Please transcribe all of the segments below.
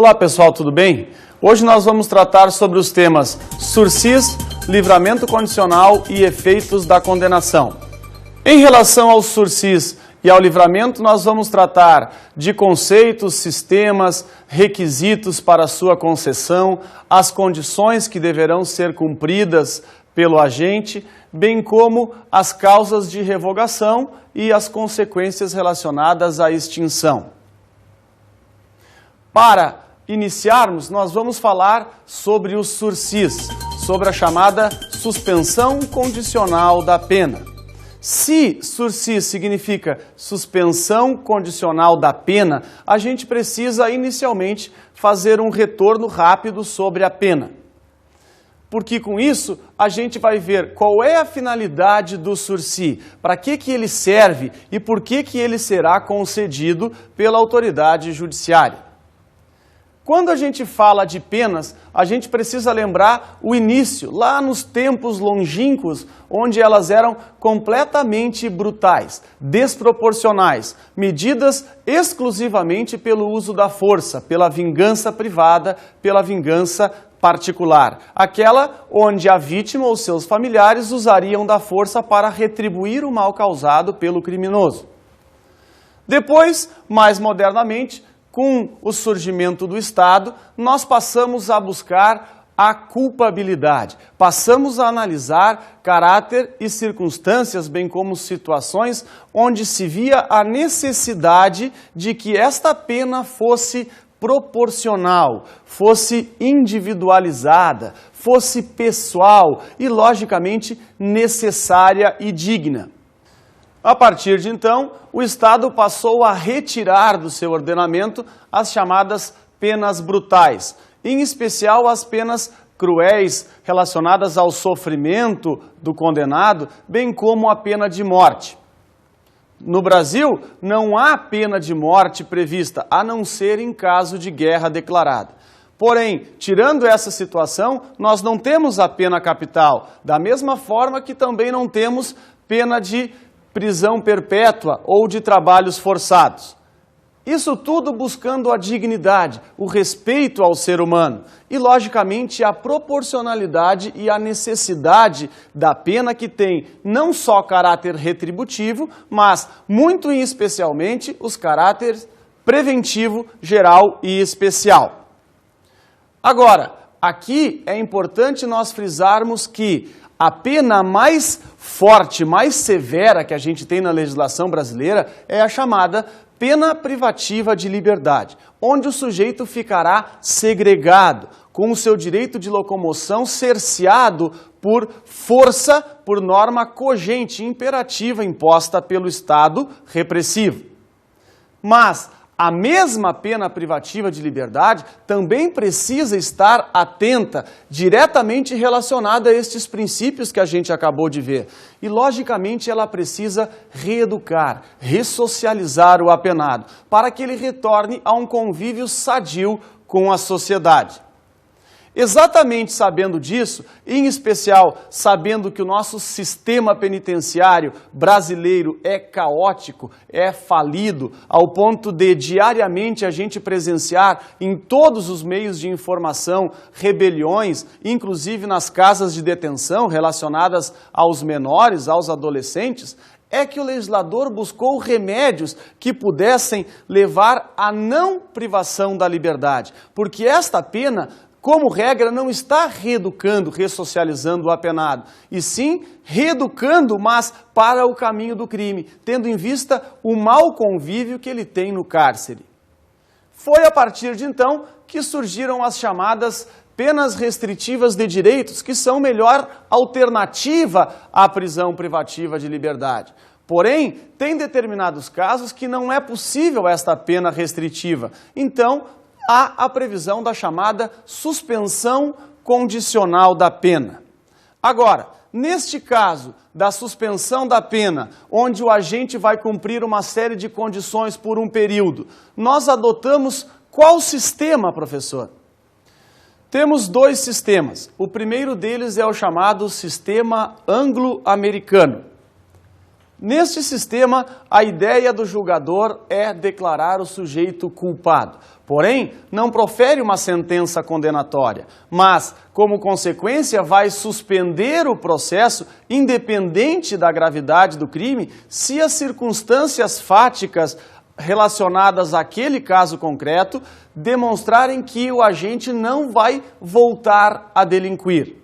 Olá pessoal, tudo bem? Hoje nós vamos tratar sobre os temas sursis, livramento condicional e efeitos da condenação. Em relação ao sursis e ao livramento, nós vamos tratar de conceitos, sistemas, requisitos para sua concessão, as condições que deverão ser cumpridas pelo agente, bem como as causas de revogação e as consequências relacionadas à extinção. Para iniciarmos, nós vamos falar sobre o sursis, sobre a chamada suspensão condicional da pena. Se sursis significa suspensão condicional da pena, a gente precisa inicialmente fazer um retorno rápido sobre a pena. Porque com isso a gente vai ver qual é a finalidade do sursi, para que ele serve e por que ele será concedido pela autoridade judiciária. Quando a gente fala de penas, a gente precisa lembrar o início, lá nos tempos longínquos, onde elas eram completamente brutais, desproporcionais, medidas exclusivamente pelo uso da força, pela vingança privada, pela vingança particular. Aquela onde a vítima ou seus familiares usariam da força para retribuir o mal causado pelo criminoso. Depois, mais modernamente, com o surgimento do Estado, nós passamos a buscar a culpabilidade. Passamos a analisar caráter e circunstâncias, bem como situações onde se via a necessidade de que esta pena fosse proporcional, fosse individualizada, fosse pessoal e, logicamente, necessária e digna. A partir de então, o Estado passou a retirar do seu ordenamento as chamadas penas brutais, em especial as penas cruéis relacionadas ao sofrimento do condenado, bem como a pena de morte. No Brasil, não há pena de morte prevista, a não ser em caso de guerra declarada. Porém, tirando essa situação, nós não temos a pena capital, da mesma forma que também não temos pena de prisão perpétua ou de trabalhos forçados. Isso tudo buscando a dignidade, o respeito ao ser humano e, logicamente, a proporcionalidade e a necessidade da pena que tem não só caráter retributivo, mas, muito e especialmente, os caráteres preventivo, geral e especial. Agora, aqui é importante nós frisarmos que a pena mais forte, mais severa que a gente tem na legislação brasileira é a chamada pena privativa de liberdade, onde o sujeito ficará segregado, com o seu direito de locomoção cerceado por força, por norma cogente e imperativa imposta pelo Estado repressivo. Mas a mesma pena privativa de liberdade também precisa estar atenta, diretamente relacionada a estes princípios que a gente acabou de ver. E, logicamente, ela precisa reeducar, ressocializar o apenado, para que ele retorne a um convívio sadio com a sociedade. Exatamente sabendo disso, em especial sabendo que o nosso sistema penitenciário brasileiro é caótico, é falido, ao ponto de diariamente a gente presenciar em todos os meios de informação rebeliões, inclusive nas casas de detenção relacionadas aos menores, aos adolescentes, é que o legislador buscou remédios que pudessem levar à não privação da liberdade, porque esta pena, como regra, não está reeducando, ressocializando o apenado, e sim reeducando, mas para o caminho do crime, tendo em vista o mau convívio que ele tem no cárcere. Foi a partir de então que surgiram as chamadas penas restritivas de direitos, que são melhor alternativa à prisão privativa de liberdade. Porém, tem determinados casos que não é possível esta pena restritiva. Então, há a previsão da chamada suspensão condicional da pena. Agora, neste caso da suspensão da pena, onde o agente vai cumprir uma série de condições por um período, nós adotamos qual sistema, professor? Temos dois sistemas. O primeiro deles é o chamado sistema anglo-americano. Neste sistema, a ideia do julgador é declarar o sujeito culpado. Porém, não profere uma sentença condenatória, mas, como consequência, vai suspender o processo, independente da gravidade do crime, se as circunstâncias fáticas relacionadas àquele caso concreto demonstrarem que o agente não vai voltar a delinquir.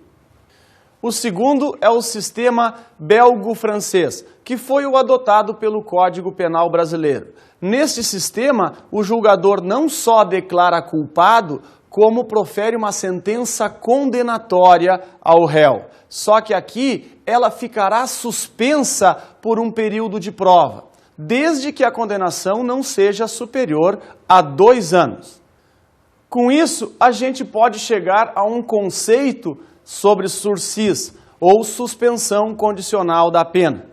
O segundo é o sistema belgo-francês, que foi o adotado pelo Código Penal brasileiro. Neste sistema, o julgador não só declara culpado, como profere uma sentença condenatória ao réu. Só que aqui ela ficará suspensa por um período de prova, desde que a condenação não seja superior a 2 anos. Com isso, a gente pode chegar a um conceito sobre sursis, ou suspensão condicional da pena.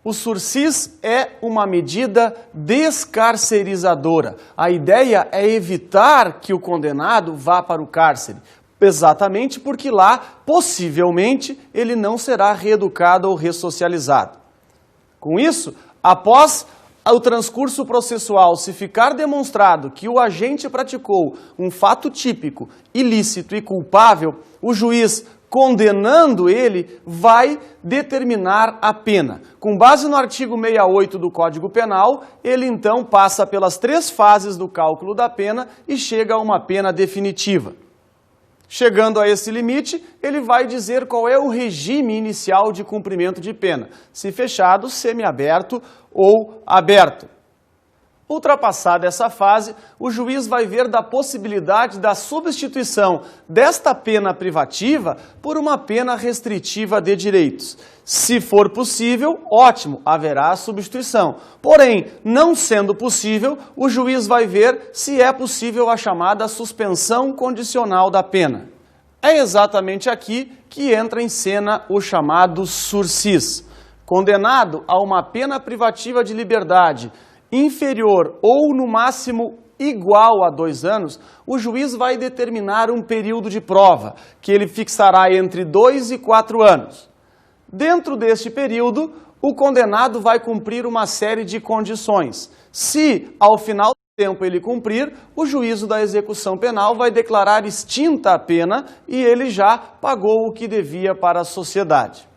O sursis é uma medida descarcerizadora. A ideia é evitar que o condenado vá para o cárcere, exatamente porque lá, possivelmente, ele não será reeducado ou ressocializado. Com isso, após o transcurso processual, se ficar demonstrado que o agente praticou um fato típico, ilícito e culpável, o juiz, condenando ele, vai determinar a pena. Com base no artigo 68 do Código Penal, ele então passa pelas 3 fases do cálculo da pena e chega a uma pena definitiva. Chegando a esse limite, ele vai dizer qual é o regime inicial de cumprimento de pena, se fechado, semiaberto ou aberto. Ultrapassada essa fase, o juiz vai ver da possibilidade da substituição desta pena privativa por uma pena restritiva de direitos. Se for possível, ótimo, haverá a substituição. Porém, não sendo possível, o juiz vai ver se é possível a chamada suspensão condicional da pena. É exatamente aqui que entra em cena o chamado sursis. Condenado a uma pena privativa de liberdade inferior ou, no máximo, igual a 2 anos, o juiz vai determinar um período de prova, que ele fixará entre 2 e 4 anos. Dentro deste período, o condenado vai cumprir uma série de condições. Se, ao final do tempo, ele cumprir, o juízo da execução penal vai declarar extinta a pena e ele já pagou o que devia para a sociedade.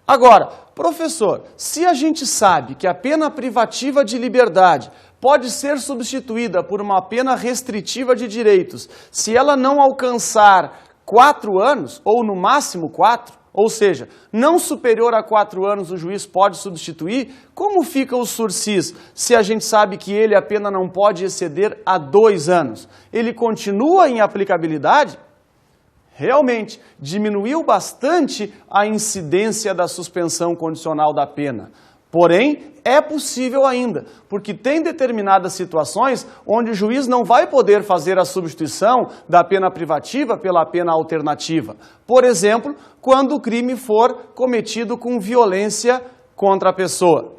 Agora, professor, se a gente sabe que a pena privativa de liberdade pode ser substituída por uma pena restritiva de direitos, se ela não alcançar 4 anos, ou no máximo 4, ou seja, não superior a 4 anos o juiz pode substituir, como fica o sursis se a gente sabe que a pena não pode exceder a 2 anos? Ele continua em aplicabilidade? Realmente, diminuiu bastante a incidência da suspensão condicional da pena. Porém, é possível ainda, porque tem determinadas situações onde o juiz não vai poder fazer a substituição da pena privativa pela pena alternativa. Por exemplo, quando o crime for cometido com violência contra a pessoa.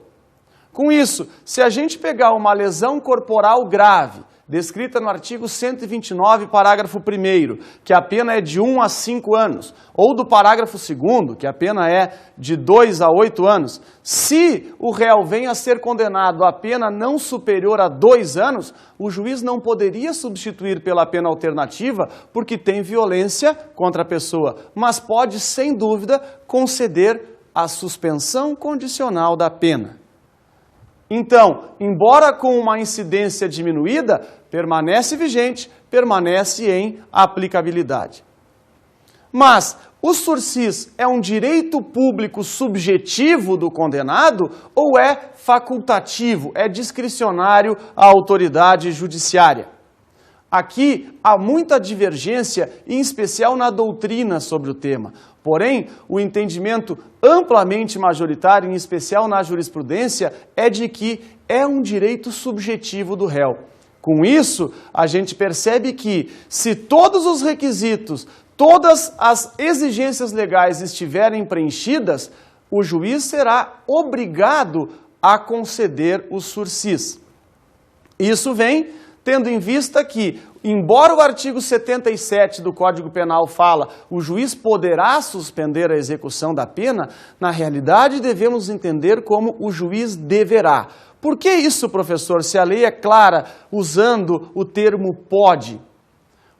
Com isso, se a gente pegar uma lesão corporal grave, descrita no artigo 129, parágrafo 1º, que a pena é de 1 a 5 anos, ou do parágrafo 2º, que a pena é de 2 a 8 anos, se o réu vem a ser condenado a pena não superior a 2 anos, o juiz não poderia substituir pela pena alternativa porque tem violência contra a pessoa, mas pode, sem dúvida, conceder a suspensão condicional da pena. Então, embora com uma incidência diminuída, permanece vigente, permanece em aplicabilidade. Mas o sursis é um direito público subjetivo do condenado ou é facultativo, é discricionário à autoridade judiciária? Aqui há muita divergência, em especial na doutrina sobre o tema. Porém, o entendimento amplamente majoritário, em especial na jurisprudência, é de que é um direito subjetivo do réu. Com isso, a gente percebe que, se todos os requisitos, todas as exigências legais estiverem preenchidas, o juiz será obrigado a conceder o sursis. Isso vem tendo em vista que, embora o artigo 77 do Código Penal fala o juiz poderá suspender a execução da pena, na realidade devemos entender como o juiz deverá. Por que isso, professor, se a lei é clara usando o termo pode?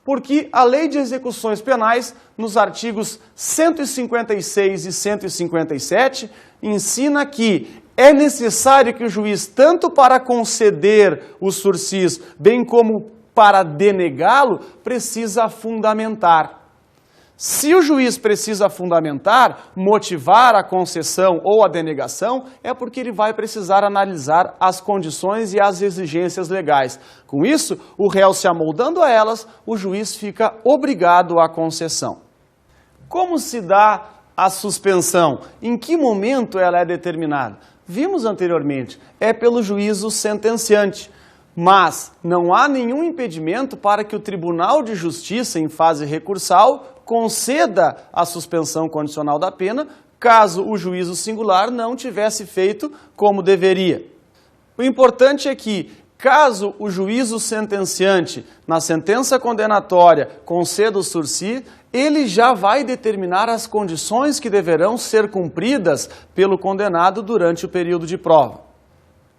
Porque a Lei de Execuções Penais, nos artigos 156 e 157, ensina que é necessário que o juiz, tanto para conceder o sursis, bem como para denegá-lo, precisa fundamentar. Se o juiz precisa fundamentar, motivar a concessão ou a denegação, é porque ele vai precisar analisar as condições e as exigências legais. Com isso, o réu se amoldando a elas, o juiz fica obrigado à concessão. Como se dá a suspensão? Em que momento ela é determinada? Vimos anteriormente, é pelo juízo sentenciante. Mas não há nenhum impedimento para que o Tribunal de Justiça, em fase recursal, conceda a suspensão condicional da pena, caso o juízo singular não tivesse feito como deveria. O importante é que, caso o juízo sentenciante, na sentença condenatória, conceda o sursis, ele já vai determinar as condições que deverão ser cumpridas pelo condenado durante o período de prova.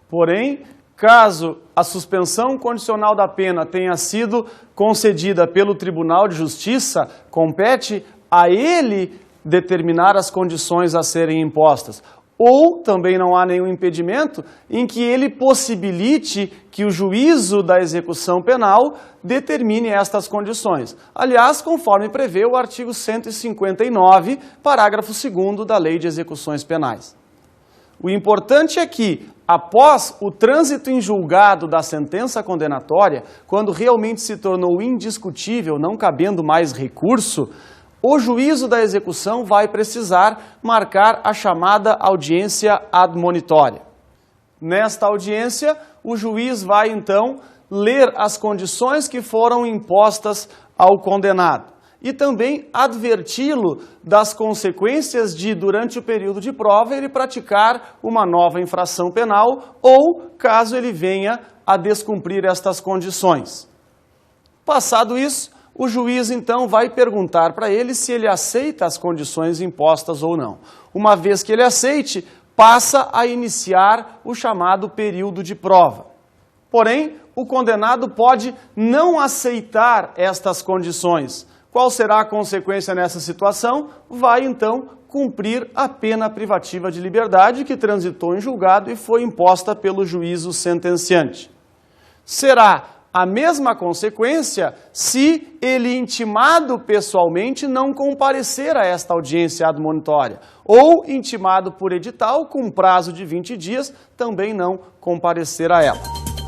Porém, caso a suspensão condicional da pena tenha sido concedida pelo Tribunal de Justiça, compete a ele determinar as condições a serem impostas. Ou também não há nenhum impedimento em que ele possibilite que o juízo da execução penal determine estas condições. Aliás, conforme prevê o artigo 159, parágrafo 2º da Lei de Execuções Penais. O importante é que, após o trânsito em julgado da sentença condenatória, quando realmente se tornou indiscutível, não cabendo mais recurso, o juízo da execução vai precisar marcar a chamada audiência admonitória. Nesta audiência, o juiz vai então ler as condições que foram impostas ao condenado e também adverti-lo das consequências de, durante o período de prova, ele praticar uma nova infração penal ou caso ele venha a descumprir estas condições. Passado isso, o juiz então vai perguntar para ele se ele aceita as condições impostas ou não. Uma vez que ele aceite, passa a iniciar o chamado período de prova. Porém, o condenado pode não aceitar estas condições. Qual será a consequência nessa situação? Vai então cumprir a pena privativa de liberdade que transitou em julgado e foi imposta pelo juízo sentenciante. Será a mesma consequência se ele, intimado pessoalmente, não comparecer a esta audiência admonitória, ou intimado por edital, com prazo de 20 dias, também não comparecer a ela.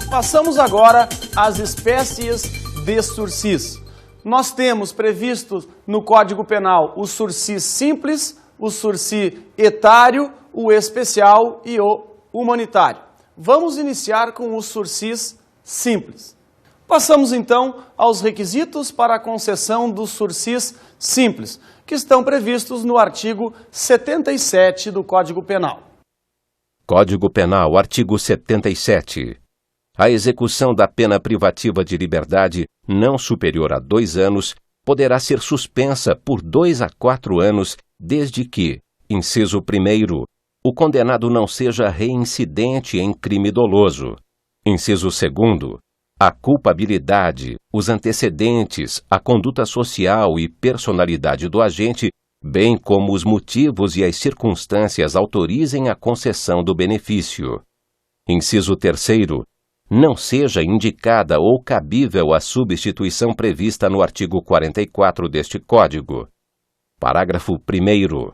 Passamos agora às espécies de sursis. Nós temos previsto no Código Penal o sursis simples, o sursis etário, o especial e o humanitário. Vamos iniciar com o sursis simples. Passamos então aos requisitos para a concessão do sursis simples, que estão previstos no artigo 77 do Código Penal. Código Penal, artigo 77. A execução da pena privativa de liberdade não superior a 2 anos poderá ser suspensa por 2 a 4 anos, desde que, inciso 1º, o condenado não seja reincidente em crime doloso. Inciso 2º, a culpabilidade, os antecedentes, a conduta social e personalidade do agente, bem como os motivos e as circunstâncias autorizem a concessão do benefício. Inciso 3º, não seja indicada ou cabível a substituição prevista no artigo 44 deste Código. Parágrafo 1º.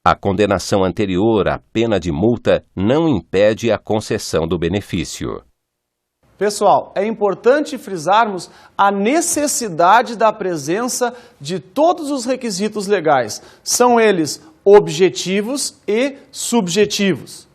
A condenação anterior à pena de multa não impede a concessão do benefício. Pessoal, é importante frisarmos a necessidade da presença de todos os requisitos legais. São eles objetivos e subjetivos.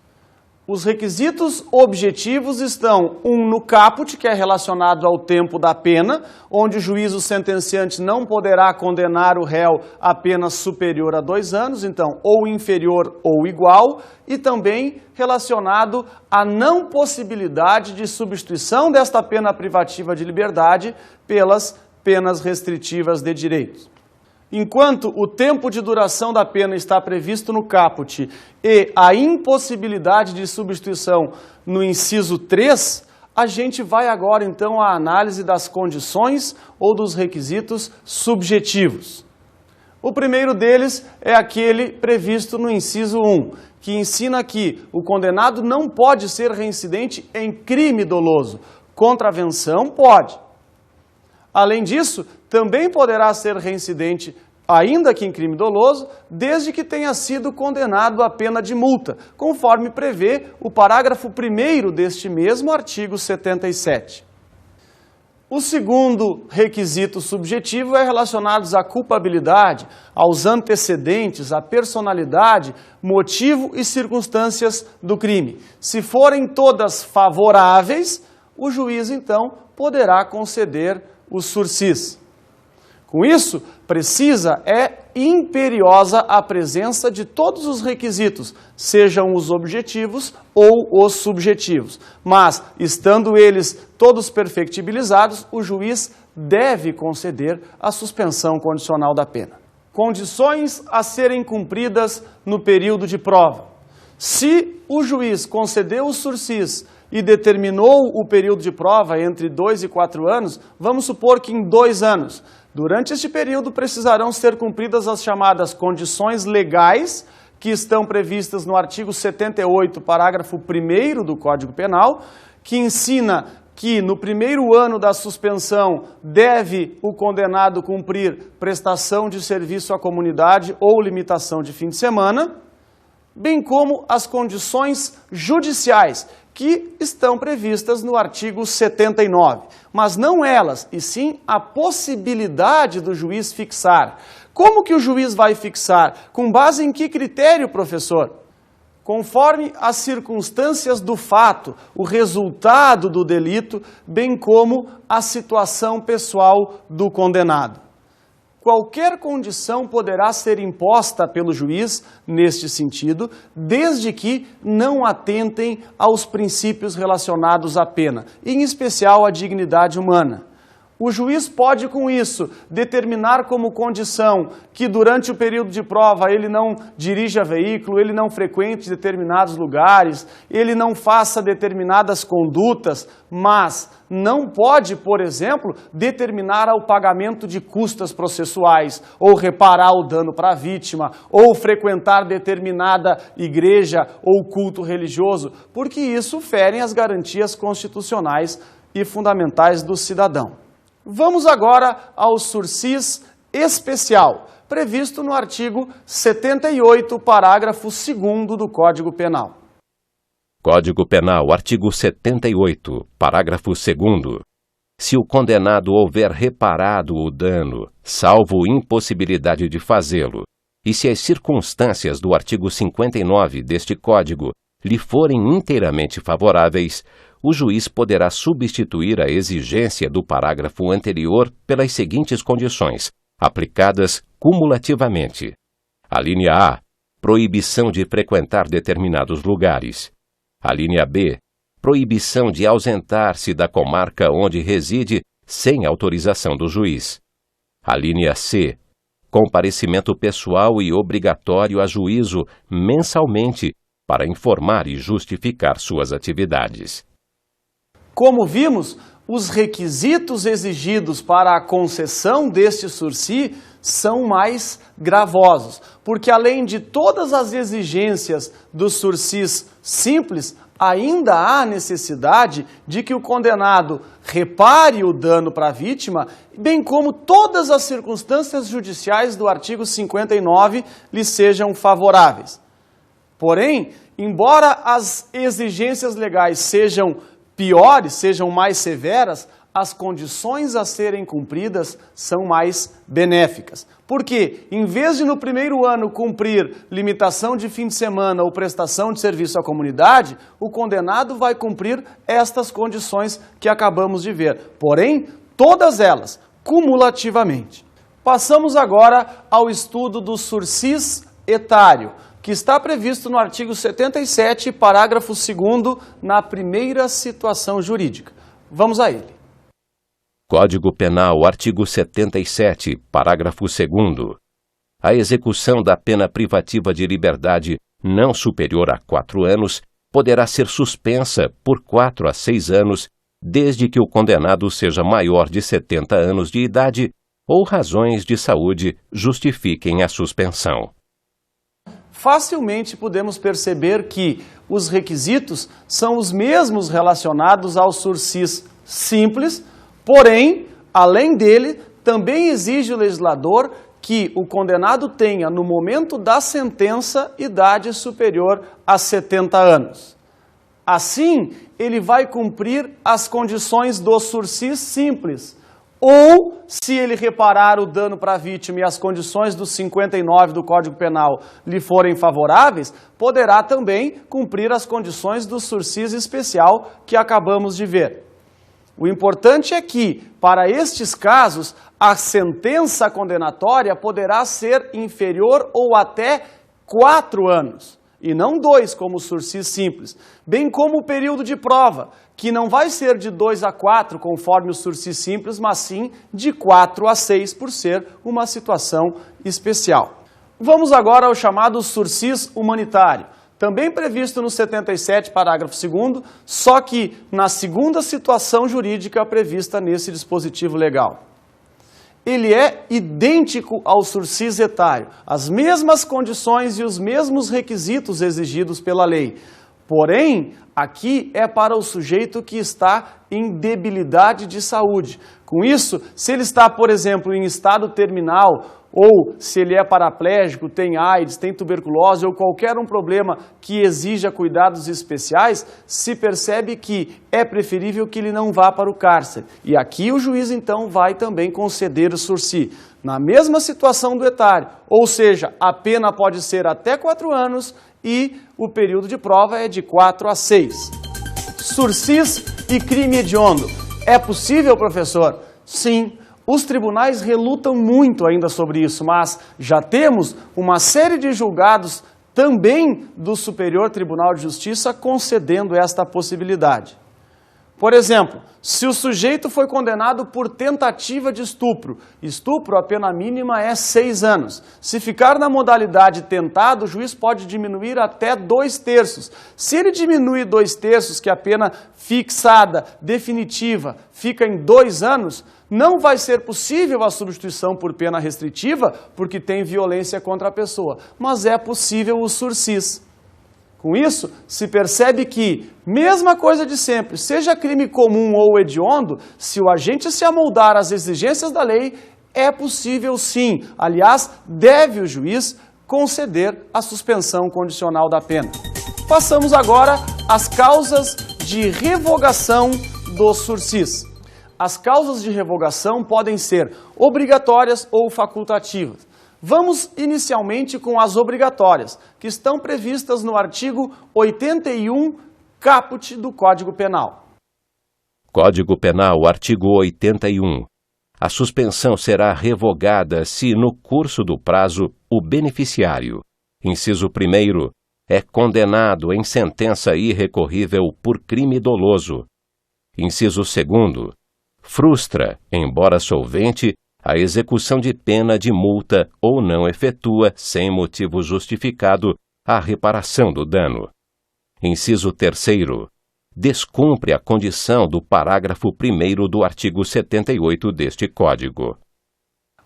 Os requisitos objetivos estão, no caput, que é relacionado ao tempo da pena, onde o juízo sentenciante não poderá condenar o réu a pena superior a 2 anos, então, ou inferior ou igual, e também relacionado à não possibilidade de substituição desta pena privativa de liberdade pelas penas restritivas de direitos. Enquanto o tempo de duração da pena está previsto no caput e a impossibilidade de substituição no inciso 3, a gente vai agora então à análise das condições ou dos requisitos subjetivos. O primeiro deles é aquele previsto no inciso 1, que ensina que o condenado não pode ser reincidente em crime doloso. Contravenção pode. Além disso, também poderá ser reincidente, ainda que em crime doloso, desde que tenha sido condenado à pena de multa, conforme prevê o parágrafo 1º deste mesmo artigo 77. O segundo requisito subjetivo é relacionado à culpabilidade, aos antecedentes, à personalidade, motivo e circunstâncias do crime. Se forem todas favoráveis, o juiz, então, poderá conceder o sursis. Com isso, imperiosa a presença de todos os requisitos, sejam os objetivos ou os subjetivos. Mas, estando eles todos perfectibilizados, o juiz deve conceder a suspensão condicional da pena. Condições a serem cumpridas no período de prova. Se o juiz concedeu o sursis e determinou o período de prova entre 2 e 4 anos, vamos supor que em 2 anos. Durante este período precisarão ser cumpridas as chamadas condições legais, que estão previstas no artigo 78, parágrafo 1º do Código Penal, que ensina que no primeiro ano da suspensão deve o condenado cumprir prestação de serviço à comunidade ou limitação de fim de semana, bem como as condições judiciais, que estão previstas no artigo 79. Mas não elas, e sim a possibilidade do juiz fixar. Como que o juiz vai fixar? Com base em que critério, professor? Conforme as circunstâncias do fato, o resultado do delito, bem como a situação pessoal do condenado. Qualquer condição poderá ser imposta pelo juiz neste sentido, desde que não atentem aos princípios relacionados à pena, em especial à dignidade humana. O juiz pode, com isso, determinar como condição que durante o período de prova ele não dirija veículo, ele não frequente determinados lugares, ele não faça determinadas condutas, mas não pode, por exemplo, determinar o pagamento de custas processuais, ou reparar o dano para a vítima, ou frequentar determinada igreja ou culto religioso, porque isso fere as garantias constitucionais e fundamentais do cidadão. Vamos agora ao sursis especial, previsto no artigo 78, parágrafo 2º do Código Penal. Código Penal, artigo 78, parágrafo 2º. Se o condenado houver reparado o dano, salvo impossibilidade de fazê-lo, e se as circunstâncias do artigo 59 deste Código lhe forem inteiramente favoráveis, o juiz poderá substituir a exigência do parágrafo anterior pelas seguintes condições, aplicadas cumulativamente. A linha A, proibição de frequentar determinados lugares. A linha B, proibição de ausentar-se da comarca onde reside sem autorização do juiz. A linha C, comparecimento pessoal e obrigatório a juízo mensalmente para informar e justificar suas atividades. Como vimos, os requisitos exigidos para a concessão deste sursi são mais gravosos, porque além de todas as exigências dos sursis simples, ainda há necessidade de que o condenado repare o dano para a vítima, bem como todas as circunstâncias judiciais do artigo 59 lhe sejam favoráveis. Porém, embora as exigências legais sejam piores, sejam mais severas, as condições a serem cumpridas são mais benéficas. Porque, em vez de no primeiro ano cumprir limitação de fim de semana ou prestação de serviço à comunidade, o condenado vai cumprir estas condições que acabamos de ver. Porém, todas elas, cumulativamente. Passamos agora ao estudo do sursis etário, que está previsto no artigo 77, parágrafo 2º, na primeira situação jurídica. Vamos a ele. Código Penal, artigo 77, parágrafo 2º. A execução da pena privativa de liberdade não superior a 4 anos poderá ser suspensa por 4 a 6 anos, desde que o condenado seja maior de 70 anos de idade ou razões de saúde justifiquem a suspensão. Facilmente podemos perceber que os requisitos são os mesmos relacionados ao sursis simples, porém, além dele, também exige o legislador que o condenado tenha, no momento da sentença, idade superior a 70 anos. Assim, ele vai cumprir as condições do sursis simples, ou, se ele reparar o dano para a vítima e as condições do 59 do Código Penal lhe forem favoráveis, poderá também cumprir as condições do sursis especial que acabamos de ver. O importante é que, para estes casos, a sentença condenatória poderá ser inferior ou até 4 anos, e não 2, como o sursis simples, bem como o período de prova, que não vai ser de 2 a 4, conforme o sursis simples, mas sim de 4 a 6, por ser uma situação especial. Vamos agora ao chamado sursis humanitário, também previsto no 77, parágrafo 2º, só que na segunda situação jurídica prevista nesse dispositivo legal. Ele é idêntico ao sursis etário, as mesmas condições e os mesmos requisitos exigidos pela lei. Porém, aqui é para o sujeito que está em debilidade de saúde. Com isso, se ele está, por exemplo, em estado terminal, ou se ele é paraplégico, tem AIDS, tem tuberculose ou qualquer um problema que exija cuidados especiais, se percebe que é preferível que ele não vá para o cárcere. E aqui o juiz então vai também conceder o sursi. Na mesma situação do etário, ou seja, a pena pode ser até 4 anos e o período de prova é de 4 a 6. Sursis e crime hediondo. É possível, professor? Sim. Os tribunais relutam muito ainda sobre isso, mas já temos uma série de julgados também do Superior Tribunal de Justiça concedendo esta possibilidade. Por exemplo, se o sujeito foi condenado por tentativa de estupro, a pena mínima é 6 anos. Se ficar na modalidade tentado, o juiz pode diminuir até 2/3. Se ele diminui 2/3, que é a pena fixada, definitiva, fica em 2 anos, não vai ser possível a substituição por pena restritiva, porque tem violência contra a pessoa, mas é possível o sursis. Com isso, se percebe que, mesma coisa de sempre, seja crime comum ou hediondo, se o agente se amoldar às exigências da lei, é possível sim, aliás, deve o juiz conceder a suspensão condicional da pena. Passamos agora às causas de revogação do sursis. As causas de revogação podem ser obrigatórias ou facultativas. Vamos inicialmente com as obrigatórias, que estão previstas no artigo 81, caput do Código Penal. Código Penal, artigo 81. A suspensão será revogada se, no curso do prazo, o beneficiário, inciso 1º, é condenado em sentença irrecorrível por crime doloso. Inciso 2º, frustra, embora solvente, a execução de pena de multa ou não efetua, sem motivo justificado, a reparação do dano. Inciso 3º, descumpre a condição do parágrafo 1º do artigo 78 deste Código.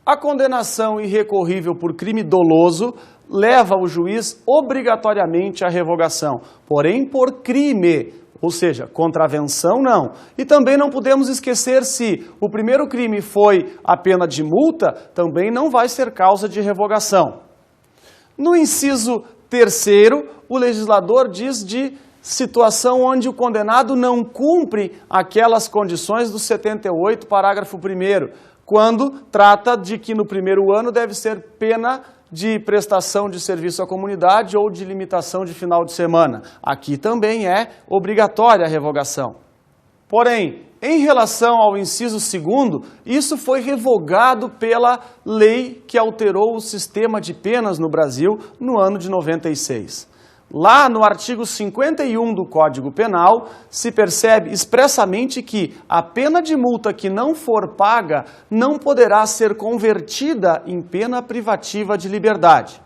A condenação irrecorrível por crime doloso leva o juiz obrigatoriamente à revogação, porém por crime, ou seja, contravenção não. E também não podemos esquecer, se o primeiro crime foi a pena de multa, também não vai ser causa de revogação. No inciso 3º, o legislador diz de situação onde o condenado não cumpre aquelas condições do 78, parágrafo 1º, quando trata de que no primeiro ano deve ser pena de prestação de serviço à comunidade ou de limitação de final de semana. Aqui também é obrigatória a revogação. Porém, em relação ao inciso 2º, isso foi revogado pela lei que alterou o sistema de penas no Brasil no ano de 96. Lá no artigo 51 do Código Penal, se percebe expressamente que a pena de multa que não for paga não poderá ser convertida em pena privativa de liberdade.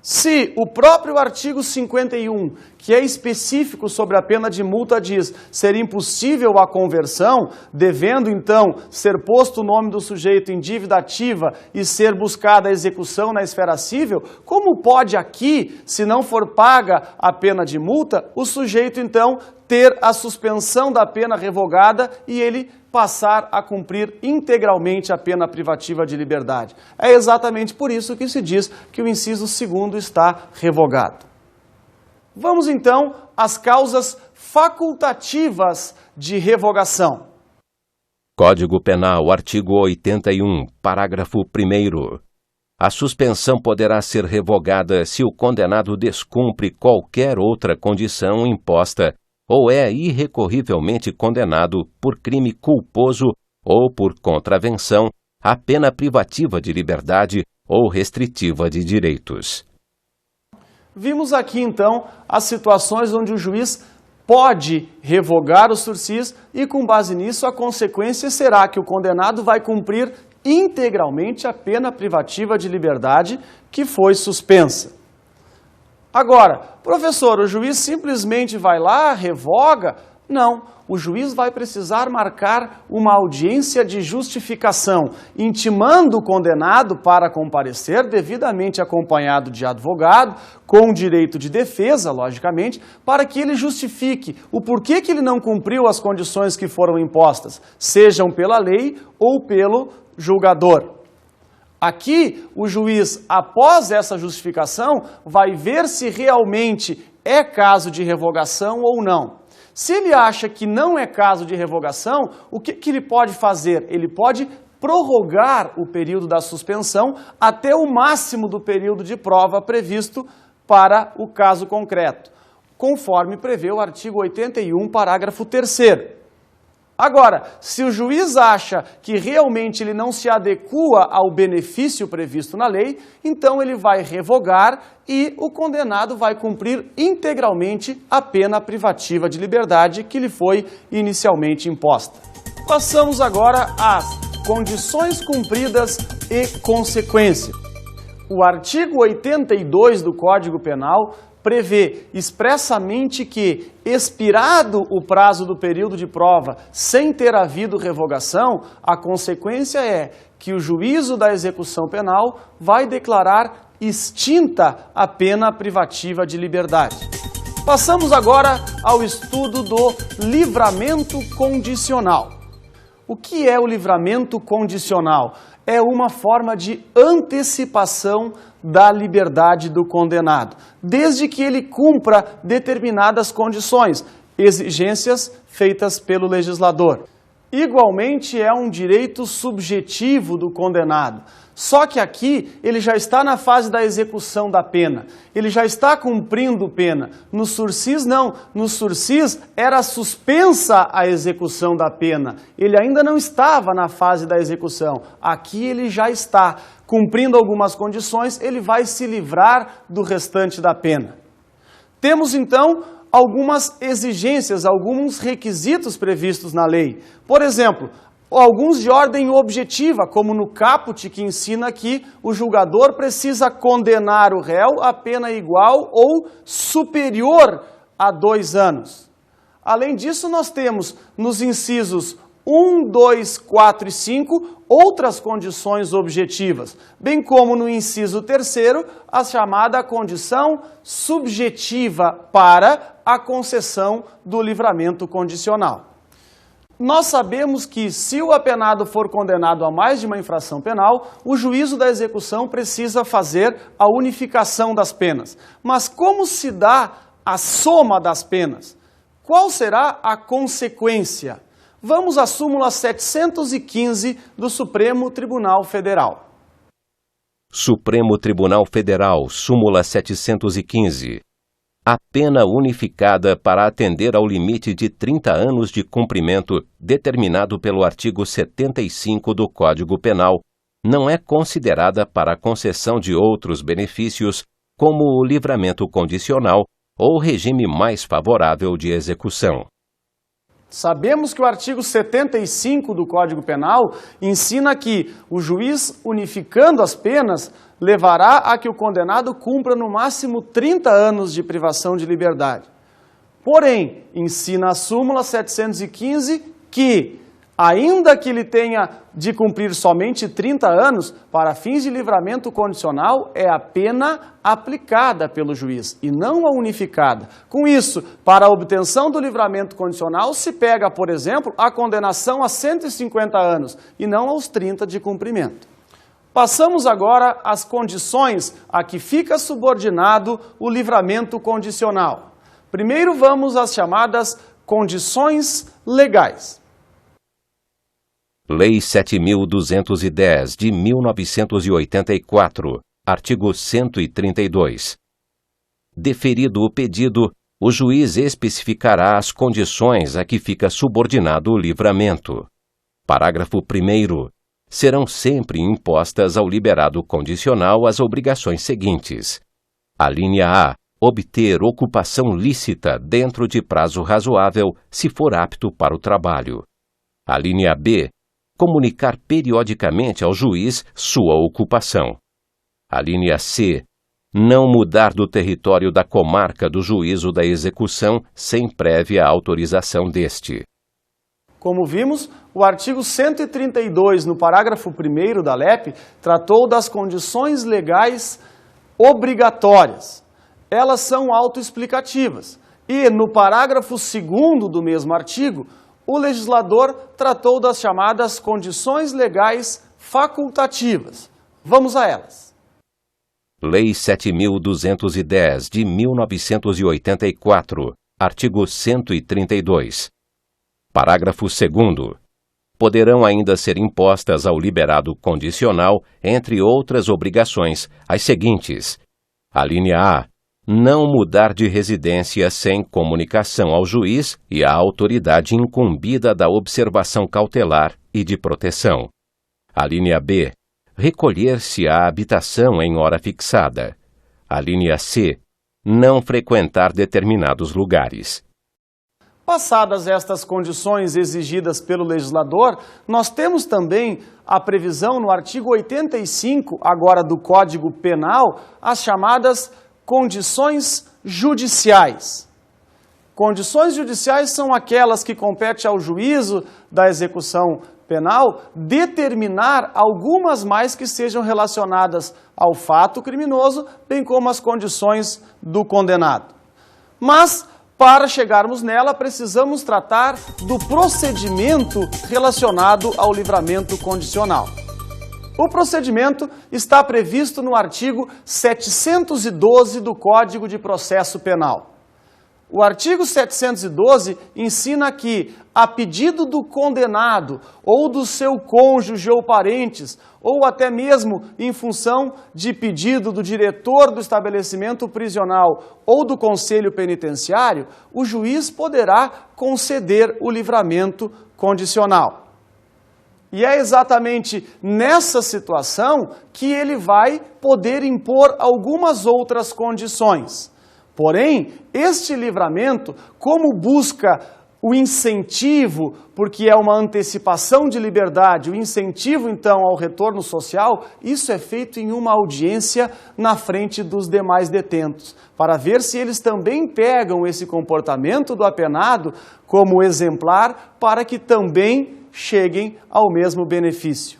Se o próprio artigo 51, que é específico sobre a pena de multa, diz ser impossível a conversão, devendo então ser posto o nome do sujeito em dívida ativa e ser buscada a execução na esfera cível, como pode aqui, se não for paga a pena de multa, o sujeito então ter a suspensão da pena revogada e ele passar a cumprir integralmente a pena privativa de liberdade? É exatamente por isso que se diz que o inciso 2º está revogado. Vamos então às causas facultativas de revogação. Código Penal, artigo 81, parágrafo 1º. A suspensão poderá ser revogada se o condenado descumpre qualquer outra condição imposta ou é irrecorrivelmente condenado por crime culposo ou por contravenção à pena privativa de liberdade ou restritiva de direitos. Vimos aqui, então, as situações onde o juiz pode revogar o sursis e, com base nisso, a consequência será que o condenado vai cumprir integralmente a pena privativa de liberdade que foi suspensa. Agora, professor, o juiz simplesmente vai lá, revoga? Não, o juiz vai precisar marcar uma audiência de justificação, intimando o condenado para comparecer, devidamente acompanhado de advogado, com direito de defesa, logicamente, para que ele justifique o porquê que ele não cumpriu as condições que foram impostas, sejam pela lei ou pelo julgador. Aqui, o juiz, após essa justificação, vai ver se realmente é caso de revogação ou não. Se ele acha que não é caso de revogação, o que ele pode fazer? Ele pode prorrogar o período da suspensão até o máximo do período de prova previsto para o caso concreto, conforme prevê o artigo 81, parágrafo 3º. Agora, se o juiz acha que realmente ele não se adequa ao benefício previsto na lei, então ele vai revogar e o condenado vai cumprir integralmente a pena privativa de liberdade que lhe foi inicialmente imposta. Passamos agora às condições cumpridas e consequências. O artigo 82 do Código Penal prevê expressamente que, expirado o prazo do período de prova sem ter havido revogação, a consequência é que o juízo da execução penal vai declarar extinta a pena privativa de liberdade. Passamos agora ao estudo do livramento condicional. O que é o livramento condicional? É uma forma de antecipação da liberdade do condenado, desde que ele cumpra determinadas condições, exigências feitas pelo legislador. Igualmente, é um direito subjetivo do condenado. Só que aqui ele já está na fase da execução da pena, ele já está cumprindo pena. No sursis, não. No sursis era suspensa a execução da pena, ele ainda não estava na fase da execução. Aqui ele já está. Cumprindo algumas condições, ele vai se livrar do restante da pena. Temos então algumas exigências, alguns requisitos previstos na lei. Por exemplo, alguns de ordem objetiva, como no caput, que ensina que o julgador precisa condenar o réu a pena igual ou superior a 2 anos. Além disso, nós temos nos incisos 1, 2, 4 e 5 outras condições objetivas, bem como no inciso 3º, a chamada condição subjetiva para a concessão do livramento condicional. Nós sabemos que, se o apenado for condenado a mais de uma infração penal, o juízo da execução precisa fazer a unificação das penas. Mas como se dá a soma das penas? Qual será a consequência? Vamos à súmula 715 do Supremo Tribunal Federal. Supremo Tribunal Federal, súmula 715. A pena unificada para atender ao limite de 30 anos de cumprimento determinado pelo artigo 75 do Código Penal não é considerada para a concessão de outros benefícios, como o livramento condicional ou regime mais favorável de execução. Sabemos que o artigo 75 do Código Penal ensina que o juiz, unificando as penas, levará a que o condenado cumpra no máximo 30 anos de privação de liberdade. Porém, ensina a súmula 715 que, ainda que ele tenha de cumprir somente 30 anos, para fins de livramento condicional é a pena aplicada pelo juiz e não a unificada. Com isso, para a obtenção do livramento condicional se pega, por exemplo, a condenação a 150 anos e não aos 30 de cumprimento. Passamos agora às condições a que fica subordinado o livramento condicional. Primeiro vamos às chamadas condições legais. Lei 7.210, de 1984, artigo 132. Deferido o pedido, o juiz especificará as condições a que fica subordinado o livramento. Parágrafo 1º. Serão sempre impostas ao liberado condicional as obrigações seguintes. Alínea A. Obter ocupação lícita dentro de prazo razoável, se for apto para o trabalho. Alínea B. Comunicar periodicamente ao juiz sua ocupação. Alínea C. Não mudar do território da comarca do juízo da execução sem prévia autorização deste. Como vimos, o artigo 132, no parágrafo 1º da LEP, tratou das condições legais obrigatórias. Elas são autoexplicativas. E, no parágrafo 2º do mesmo artigo, o legislador tratou das chamadas condições legais facultativas. Vamos a elas. Lei 7.210, de 1984, artigo 132. Parágrafo 2º. Poderão ainda ser impostas ao liberado condicional, entre outras obrigações, as seguintes. Alínea A. Não mudar de residência sem comunicação ao juiz e à autoridade incumbida da observação cautelar e de proteção. Alínea B. Recolher-se à habitação em hora fixada. Alínea C. Não frequentar determinados lugares. Passadas estas condições exigidas pelo legislador, nós temos também a previsão no artigo 85, agora do Código Penal, as chamadas condições judiciais. Condições judiciais são aquelas que compete ao juízo da execução penal determinar algumas mais que sejam relacionadas ao fato criminoso, bem como as condições do condenado. Mas, para chegarmos nela, precisamos tratar do procedimento relacionado ao livramento condicional. O procedimento está previsto no artigo 712 do Código de Processo Penal. O artigo 712 ensina que, a pedido do condenado ou do seu cônjuge ou parentes, ou até mesmo em função de pedido do diretor do estabelecimento prisional ou do conselho penitenciário, o juiz poderá conceder o livramento condicional. E é exatamente nessa situação que ele vai poder impor algumas outras condições. Porém, este livramento, como busca o incentivo, porque é uma antecipação de liberdade, o incentivo então ao retorno social, isso é feito em uma audiência na frente dos demais detentos, para ver se eles também pegam esse comportamento do apenado como exemplar para que também cheguem ao mesmo benefício.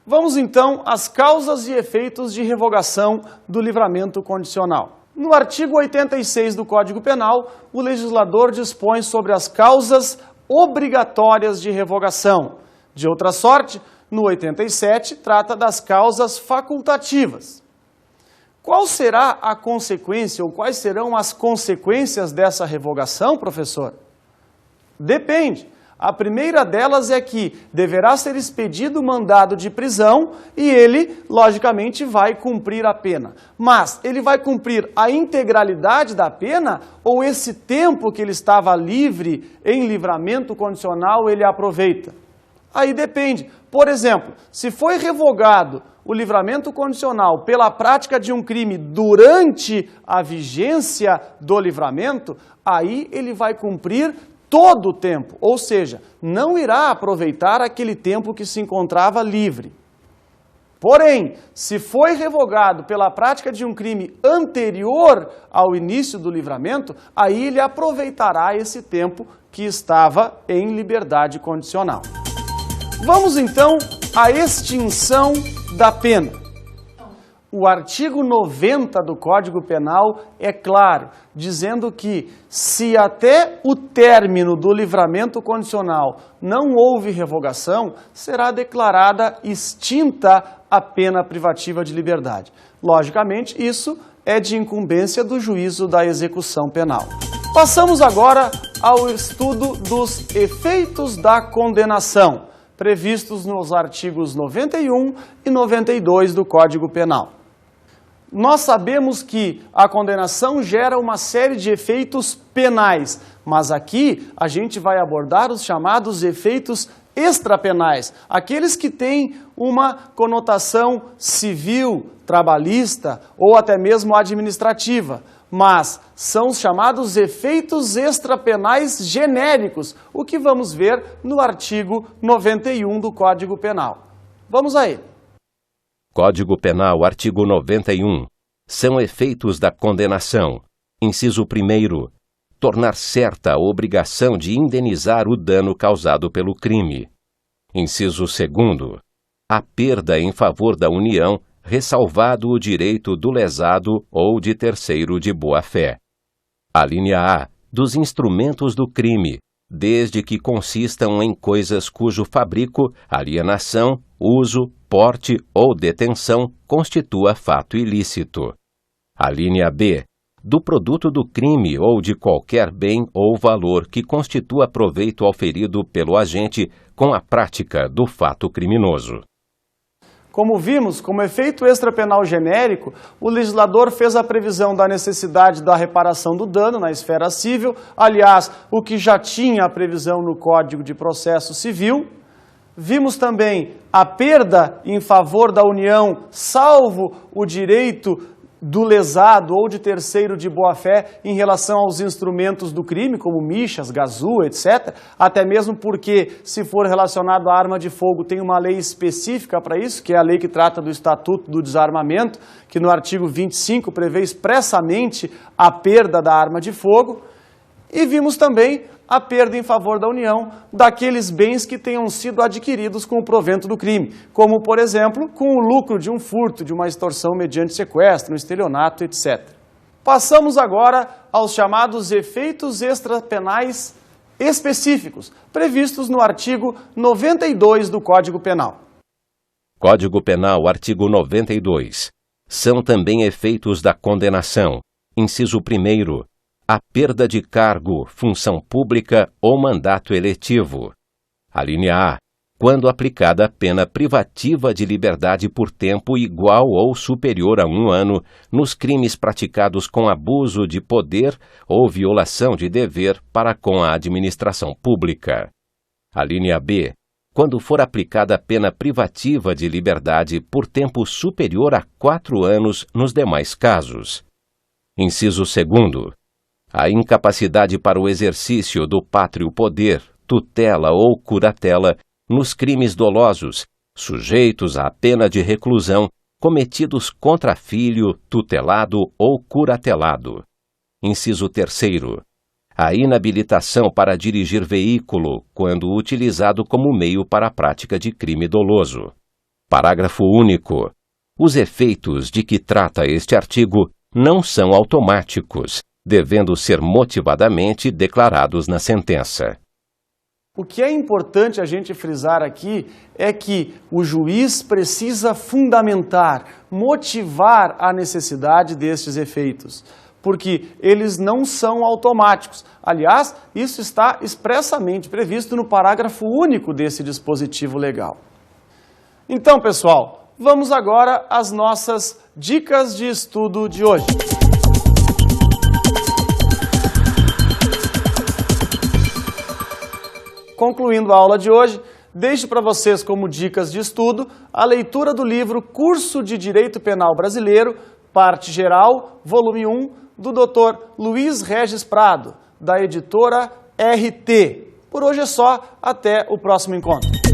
Vamos então às causas e efeitos de revogação do livramento condicional. No artigo 86 do Código Penal, o legislador dispõe sobre as causas obrigatórias de revogação. De outra sorte, no 87, trata das causas facultativas. Qual será a consequência ou quais serão as consequências dessa revogação, professor? Depende. A primeira delas é que deverá ser expedido mandado de prisão e ele, logicamente, vai cumprir a pena. Mas ele vai cumprir a integralidade da pena ou esse tempo que ele estava livre em livramento condicional ele aproveita? Aí depende. Por exemplo, se foi revogado o livramento condicional pela prática de um crime durante a vigência do livramento, aí ele vai cumprir todo o tempo, ou seja, não irá aproveitar aquele tempo que se encontrava livre. Porém, se foi revogado pela prática de um crime anterior ao início do livramento, aí ele aproveitará esse tempo que estava em liberdade condicional. Vamos então à extinção da pena. O artigo 90 do Código Penal é claro, dizendo que se até o término do livramento condicional não houve revogação, será declarada extinta a pena privativa de liberdade. Logicamente, isso é de incumbência do juízo da execução penal. Passamos agora ao estudo dos efeitos da condenação, previstos nos artigos 91 e 92 do Código Penal. Nós sabemos que a condenação gera uma série de efeitos penais, mas aqui a gente vai abordar os chamados efeitos extrapenais, aqueles que têm uma conotação civil, trabalhista ou até mesmo administrativa, mas são os chamados efeitos extrapenais genéricos, o que vamos ver no artigo 91 do Código Penal. Vamos aí. Código Penal, artigo 91. São efeitos da condenação. Inciso 1º. Tornar certa a obrigação de indenizar o dano causado pelo crime. Inciso 2º. A perda em favor da União, ressalvado o direito do lesado ou de terceiro de boa-fé. A linha A. Dos instrumentos do crime, desde que consistam em coisas cujo fabrico, alienação, uso, porte ou detenção constitua fato ilícito. A linha B. Do produto do crime ou de qualquer bem ou valor que constitua proveito auferido pelo agente com a prática do fato criminoso. Como vimos, como efeito extrapenal genérico, o legislador fez a previsão da necessidade da reparação do dano na esfera civil, aliás, o que já tinha a previsão no Código de Processo Civil. Vimos também a perda em favor da União, salvo o direito do lesado ou de terceiro de boa-fé em relação aos instrumentos do crime, como michas, gazua, etc. Até mesmo porque, se for relacionado à arma de fogo, tem uma lei específica para isso, que é a lei que trata do Estatuto do Desarmamento, que no artigo 25 prevê expressamente a perda da arma de fogo. E vimos também a perda em favor da União daqueles bens que tenham sido adquiridos com o provento do crime, como, por exemplo, com o lucro de um furto, de uma extorsão mediante sequestro, um estelionato, etc. Passamos agora aos chamados efeitos extrapenais específicos, previstos no artigo 92 do Código Penal. Código Penal, artigo 92. São também efeitos da condenação. Inciso 1º. A perda de cargo, função pública ou mandato eletivo. A linha A. Quando aplicada a pena privativa de liberdade por tempo igual ou superior a 1 ano nos crimes praticados com abuso de poder ou violação de dever para com a administração pública. A linha B. Quando for aplicada a pena privativa de liberdade por tempo superior a 4 anos nos demais casos. Inciso 2º. A incapacidade para o exercício do pátrio poder, tutela ou curatela nos crimes dolosos, sujeitos à pena de reclusão, cometidos contra filho, tutelado ou curatelado. Inciso 3º. A inabilitação para dirigir veículo quando utilizado como meio para a prática de crime doloso. Parágrafo único. Os efeitos de que trata este artigo não são automáticos, devendo ser motivadamente declarados na sentença. O que é importante a gente frisar aqui é que o juiz precisa fundamentar, motivar a necessidade destes efeitos, porque eles não são automáticos. Aliás, isso está expressamente previsto no parágrafo único desse dispositivo legal. Então, pessoal, vamos agora às nossas dicas de estudo de hoje. Concluindo a aula de hoje, Deixo para vocês como dicas de estudo a leitura do livro Curso de Direito Penal Brasileiro, Parte Geral, volume 1, do Dr. Luiz Regis Prado, da editora RT. Por hoje é só, até o próximo encontro.